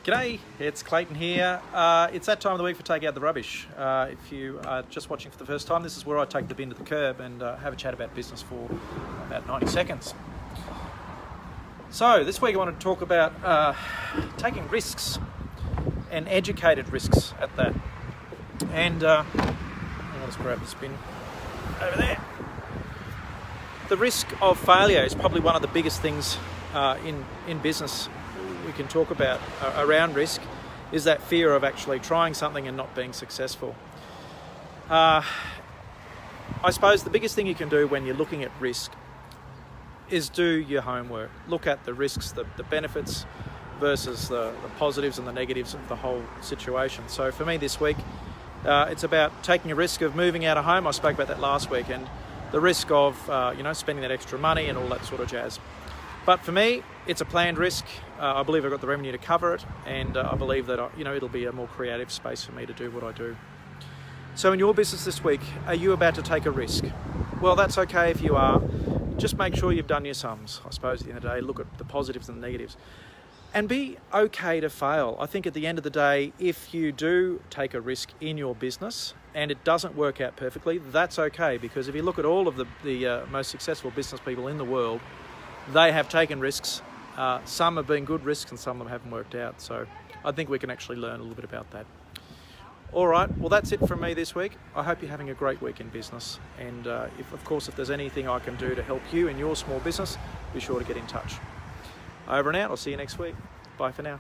G'day, it's Clayton here. It's that time of the week for Take Out the Rubbish. If you are just watching for the first time, this is where I take the bin to the curb and have a chat about business for about 90 seconds. So this week I want to talk about taking risks and educated risks at that. And I'll just grab this bin over there. The risk of failure is probably one of the biggest things in business we can talk about around risk, is that fear of actually trying something and not being successful. I suppose the biggest thing you can do when you're looking at risk is do your homework. Look at the risks, the benefits versus the positives and the negatives of the whole situation. So for me this week, it's about taking a risk of moving out of home. I spoke about that last week, and the risk of spending that extra money and all that sort of jazz. But for me, it's a planned risk. I believe I've got the revenue to cover it, and I believe that it'll be a more creative space for me to do what I do. So in your business this week, are you about to take a risk? Well, that's okay if you are. Just make sure you've done your sums. I suppose at the end of the day, look at the positives and the negatives. And be okay to fail. I think at the end of the day, if you do take a risk in your business and it doesn't work out perfectly, that's okay, because if you look at all of the most successful business people in the world, they have taken risks. Some have been good risks and some of them haven't worked out. So I think we can actually learn a little bit about that. All right, well, that's it from me this week. I hope you're having a great week in business. And if there's anything I can do to help you in your small business, be sure to get in touch. Over and out. I'll see you next week. Bye for now.